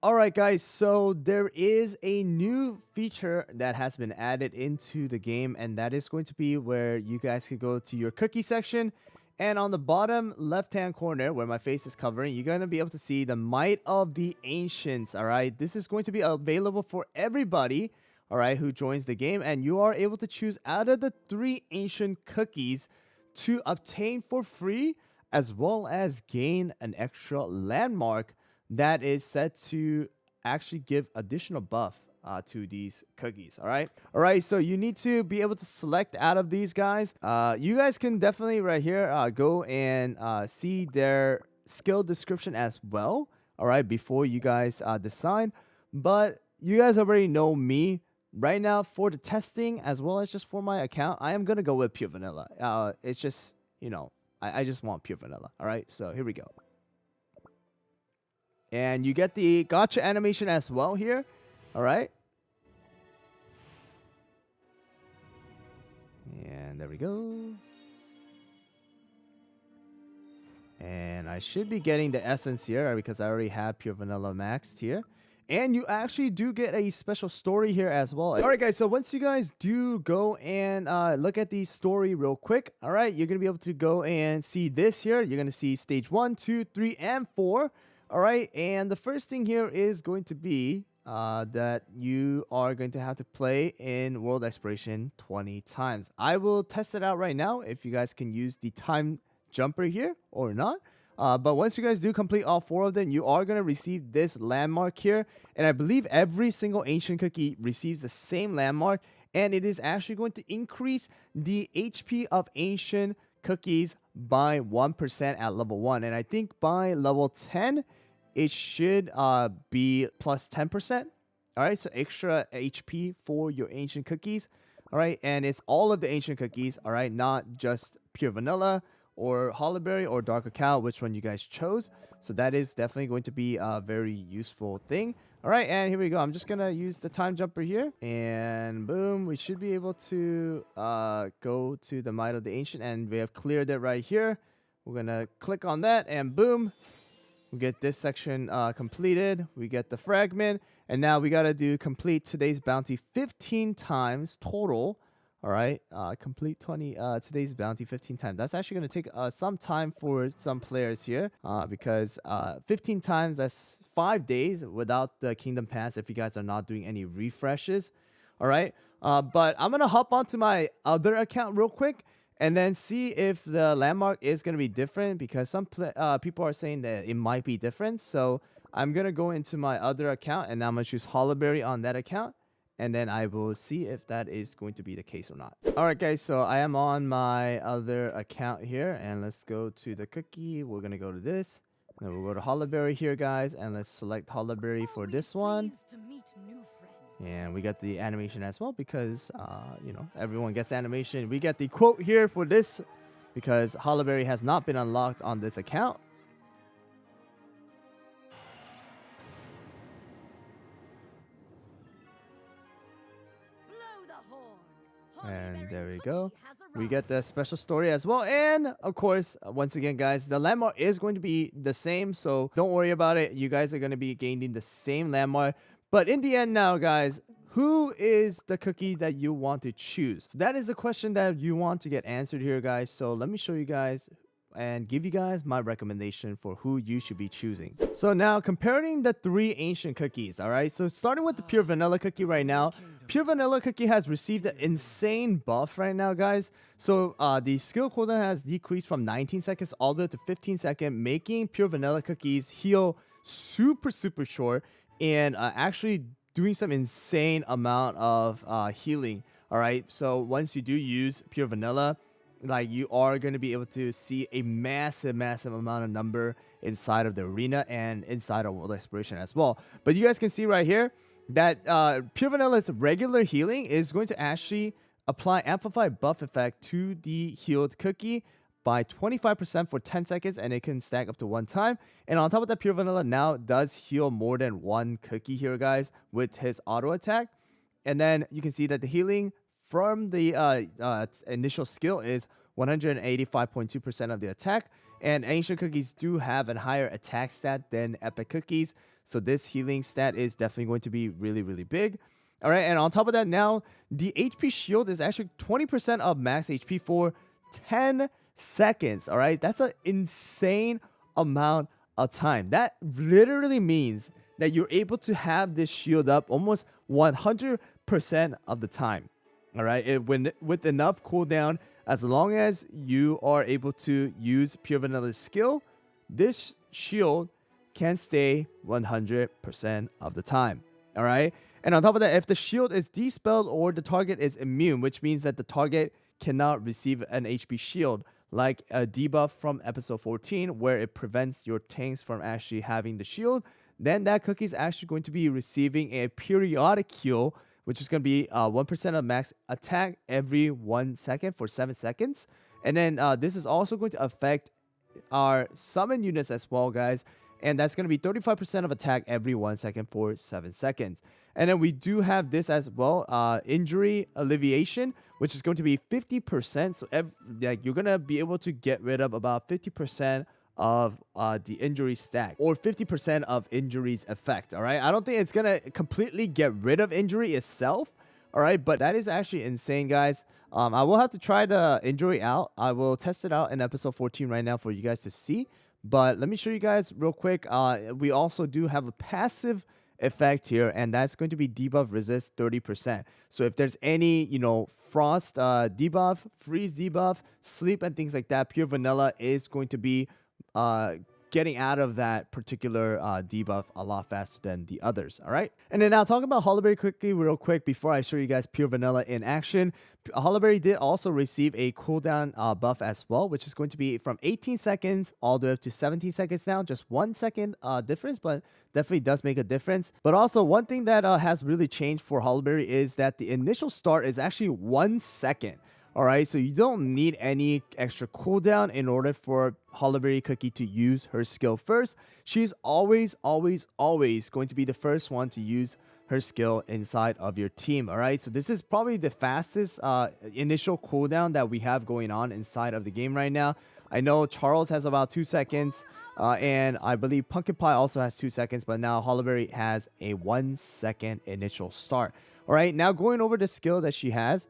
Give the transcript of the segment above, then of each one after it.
Alright guys, so there is a new feature that has been added into the game, and that is going to be where you guys can go to your cookie section, and on the bottom left hand corner where my face is covering, you're going to be able to see the Might of the Ancients. Alright, this is going to be available for everybody, alright, who joins the game, and you are able to choose out of the 3 ancient cookies to obtain for free, as well as gain an extra landmark that is set to actually give additional buff to these cookies. All right, so you need to be able to select out of these guys. You guys can definitely right here go and see their skill description as well, all right, before you guys decide. But you guys already know me. Right now, for the testing as well as just for my account, I am gonna go with pure vanilla. It's just, I just want pure vanilla. All right, so here we go. And you get the gotcha animation as well here. All right. And there we go. And I should be getting the essence here because I already have pure vanilla maxed here. And you actually do get a special story here as well. All right, guys. So once you guys do go and look at the story real quick, all right, you're going to be able to go and see this here. You're going to see stage 1, 2, 3, and 4. All right, and the first thing here is going to be that you are going to have to play in World Exploration 20 times. I will test it out right now if you guys can use the time jumper here or not. But once you guys do complete all 4 of them, you are going to receive this landmark here. And I believe every single ancient cookie receives the same landmark. And it is actually going to increase the HP of ancient cookies by 1% at level 1. And I think by level 10, it should be plus 10%. All right, so extra HP for your ancient cookies. All right, and it's all of the ancient cookies. All right, not just pure vanilla or Hollyberry or Dark Cacao, which one you guys chose. So that is definitely going to be a very useful thing. All right, and here we go. I'm just going to use the time jumper here. And boom, we should be able to go to the Might of the Ancient. And we have cleared it right here. We're going to click on that and boom. We get this section completed. We get the fragment. And now we got to do complete today's bounty 15 times total. All right. Complete today's bounty 15 times. That's actually going to take some time for some players here because 15 times, that's 5 days without the Kingdom Pass if you guys are not doing any refreshes. All right. But I'm going to hop onto my other account real quick and then see if the landmark is going to be different because some people are saying that it might be different. So I'm going to go into my other account and now I'm going to choose Hollyberry on that account. And then I will see if that is going to be the case or not. All right, guys. So I am on my other account here. And let's go to the cookie. We're going to go to this. And then we'll go to Hollyberry here, guys. And let's select Hollyberry for this one. And we got the animation as well because, everyone gets animation. We get the quote here for this because Hollyberry has not been unlocked on this account. And there we go. We get the special story as well. And of course, once again, guys, the landmark is going to be the same. So don't worry about it. You guys are going to be gaining the same landmark. But in the end now, guys, who is the cookie that you want to choose? So that is the question that you want to get answered here, guys. So let me show you guys and give you guys my recommendation for who you should be choosing. So now comparing the 3 ancient cookies, all right? So starting with the pure vanilla cookie right now, pure vanilla cookie has received an insane buff right now, guys. So the skill cooldown has decreased from 19 seconds all the way to 15 seconds, making pure vanilla cookies heal super short and actually doing some insane amount of healing. All right, so once you do use pure vanilla, like, you are going to be able to see a massive amount of number inside of the arena and inside of World Exploration as well. But you guys can see right here that pure vanilla's regular healing is going to actually apply amplified buff effect to the healed cookie by 25% for 10 seconds, and it can stack up to 1 time. And on top of that, pure vanilla now does heal more than 1 cookie here, guys, with his auto attack. And then you can see that the healing from the initial skill is 185.2% of the attack. And ancient cookies do have a higher attack stat than epic cookies, so this healing stat is definitely going to be really, really big. All right, and on top of that, now the HP shield is actually 20% of max HP for 10 seconds. All right, that's an insane amount of time. That literally means that you're able to have this shield up almost 100% of the time. All right, with enough cooldown, as long as you are able to use Pure Vanilla's skill, this shield can stay 100% of the time. All right, and on top of that, if the shield is dispelled or the target is immune, which means that the target cannot receive an HP shield, like a debuff from episode 14 where it prevents your tanks from actually having the shield, then that cookie is actually going to be receiving a periodic heal, which is going to be 1% of max attack every 1 second for 7 seconds. And then this is also going to affect our summon units as well, guys. And that's going to be 35% of attack every 1 second for 7 seconds. And then we do have this as well, injury alleviation, which is going to be 50%. So you're going to be able to get rid of about 50% of the injury stack, or 50% of injuries effect. All right, I don't think it's going to completely get rid of injury itself. All right, but that is actually insane, guys. I will have to try the injury out. I will test it out in episode 14 right now for you guys to see. But let me show you guys real quick. We also do have a passive effect here, and that's going to be debuff resist 30%. So if there's any, frost debuff, freeze debuff, sleep, and things like that, Pure Vanilla is going to be getting out of that particular debuff a lot faster than the others. All right, and then now talking about Hollyberry Cookie real quick before I show you guys Pure Vanilla in action. Hollyberry did also receive a cooldown buff as well, which is going to be from 18 seconds all the way up to 17 seconds now. Just 1 second difference, but definitely does make a difference. But also one thing that has really changed for Hollyberry is that the initial start is actually 1 second. All right, so you don't need any extra cooldown in order for Hollyberry Cookie to use her skill first. She's always going to be the first one to use her skill inside of your team. All right, so this is probably the fastest initial cooldown that we have going on inside of the game right now. I know Charles has about 2 seconds, and I believe Pumpkin Pie also has 2 seconds, but now Hollyberry has a 1 second initial start. All right, now going over the skill that she has.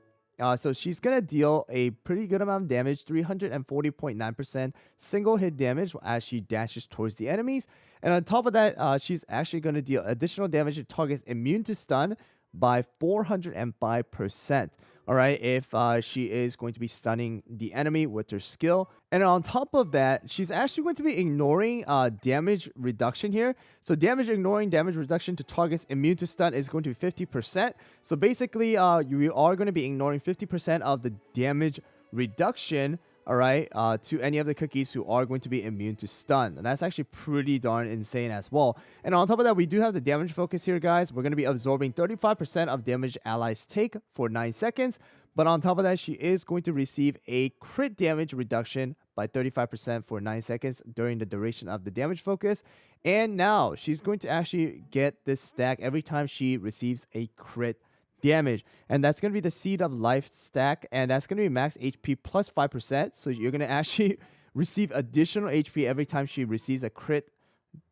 So she's going to deal a pretty good amount of damage, 340.9% single hit damage as she dashes towards the enemies. And on top of that, she's actually going to deal additional damage to targets immune to stun by 405%. All right, if she is going to be stunning the enemy with her skill. And on top of that, she's actually going to be ignoring damage reduction here. So ignoring damage reduction to targets immune to stun is going to be 50%. So basically, you are going to be ignoring 50% of the damage reduction, all right, to any of the cookies who are going to be immune to stun. And that's actually pretty darn insane as well. And on top of that, we do have the damage focus here, guys. We're going to be absorbing 35% of damage allies take for 9 seconds. But on top of that, she is going to receive a crit damage reduction by 35% for 9 seconds during the duration of the damage focus. And now she's going to actually get this stack every time she receives a crit damage, and that's going to be the Seed of Life stack, and that's going to be max HP plus 5%. So you're going to actually receive additional HP every time she receives a crit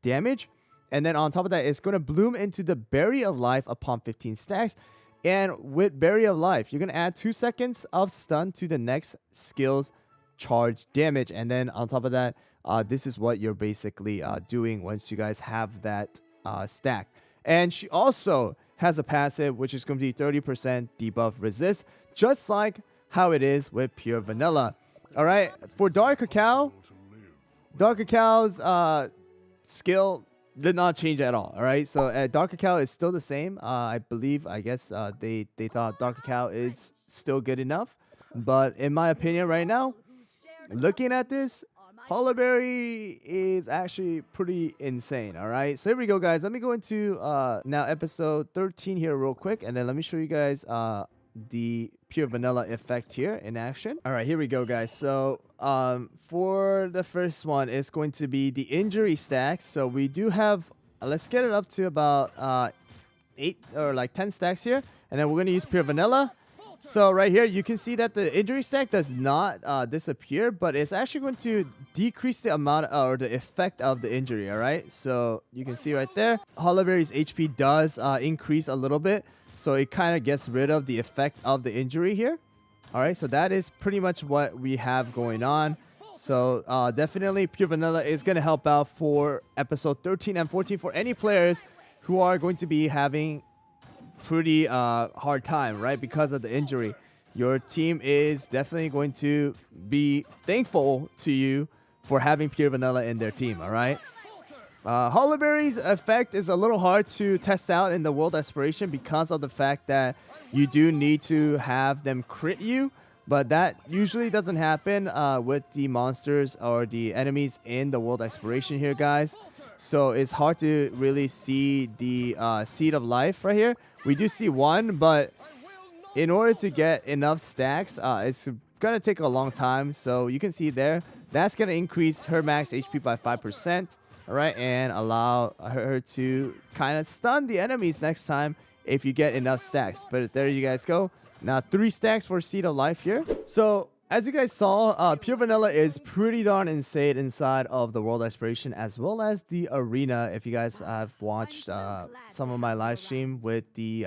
damage. And then on top of that, it's going to bloom into the Berry of Life upon 15 stacks. And with Berry of Life, you're going to add 2 seconds of stun to the next skill's charge damage. And then on top of that, this is what you're basically doing once you guys have that stack. And she also has a passive, which is going to be 30% debuff resist, just like how it is with Pure Vanilla. All right, for Dark Cacao's skill did not change at all. All right, so Dark Cacao is still the same. I guess they thought Dark Cacao is still good enough. But in my opinion right now, looking at this, Hollyberry is actually pretty insane. All right, so here we go, guys. Let me go into now episode 13 here real quick, and then let me show you guys the Pure Vanilla effect here in action. All right, here we go, guys. So for the first one, it's going to be the injury stack. So we do have, let's get it up to about 8 or like 10 stacks here, and then we're going to use Pure Vanilla. So right here, you can see that the injury stack does not disappear, but it's actually going to decrease the amount or the effect of the injury, all right? So you can see right there, Hollyberry's HP does increase a little bit, so it kind of gets rid of the effect of the injury here. All right, so that is pretty much what we have going on. So definitely Pure Vanilla is going to help out for episode 13 and 14 for any players who are going to be having pretty hard time, right, because of the injury. Your team is definitely going to be thankful to you for having Pure Vanilla in their team, all right? Hollyberry's effect is a little hard to test out in the World Aspiration because of the fact that you do need to have them crit you, but that usually doesn't happen with the monsters or the enemies in the World Aspiration here, guys. So it's hard to really see the Seed of Life right here. We do see one, but in order to get enough stacks, it's going to take a long time. So you can see there, that's going to increase her max HP by 5%, all right, and allow her to kind of stun the enemies next time if you get enough stacks. But there you guys go. Now 3 stacks for Seed of Life here. So as you guys saw, Pure Vanilla is pretty darn insane inside of the World Aspiration as well as the arena. If you guys have watched some of my live stream with the,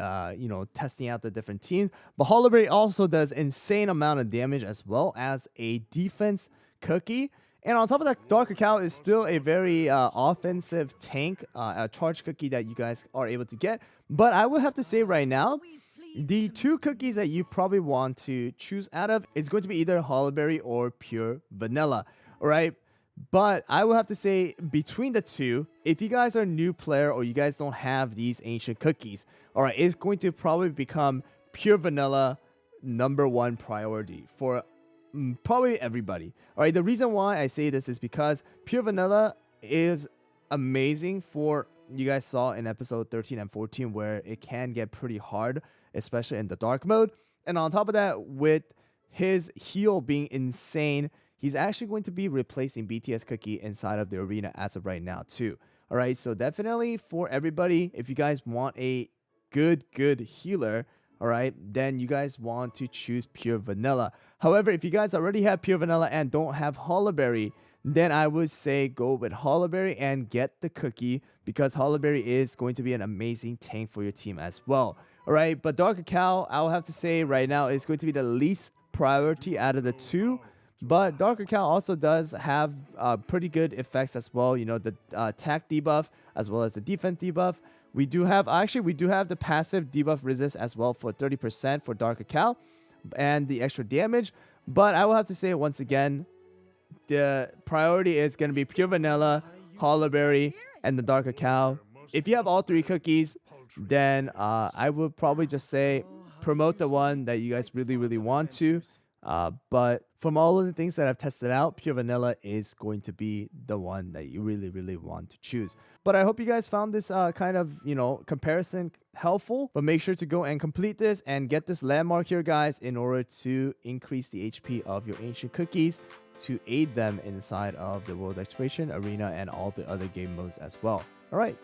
testing out the different teams. But Hollyberry also does insane amount of damage as well as a defense cookie. And on top of that, Dark Cacao is still a very offensive tank, a charge cookie that you guys are able to get. But I would have to say right now, the 2 cookies that you probably want to choose out of is going to be either Hollyberry or Pure Vanilla, all right? But I will have to say between the 2, if you guys are a new player or you guys don't have these ancient cookies, all right, it's going to probably become Pure Vanilla #1 priority for probably everybody. All right, the reason why I say this is because Pure Vanilla is amazing for, you guys saw in episode 13 and 14 where it can get pretty hard, especially in the dark mode. And on top of that, with his heal being insane, he's actually going to be replacing BTS Cookie inside of the arena as of right now too. All right, so definitely for everybody, if you guys want a good healer, all right, then you guys want to choose Pure Vanilla. However, if you guys already have Pure Vanilla and don't have Hollyberry, then I would say go with Hollyberry and get the cookie, because Hollyberry is going to be an amazing tank for your team as well. All right, but Dark Cacao, I'll have to say right now, is going to be the least priority out of the 2. But Dark Cacao also does have pretty good effects as well. You know, the attack debuff as well as the defense debuff. We do have the passive debuff resist as well for 30% for Dark Cacao and the extra damage. But I will have to say once again, the priority is going to be Pure Vanilla, Hollyberry, and the Dark Cacao. If you have all 3 cookies, then I would probably just say promote the one that you guys really want to. But from all of the things that I've tested out, Pure Vanilla is going to be the one that you really want to choose. But I hope you guys found this kind of, comparison helpful. But make sure to go and complete this and get this landmark here, guys, in order to increase the HP of your ancient cookies to aid them inside of the World Exploration, Arena, and all the other game modes as well. All right,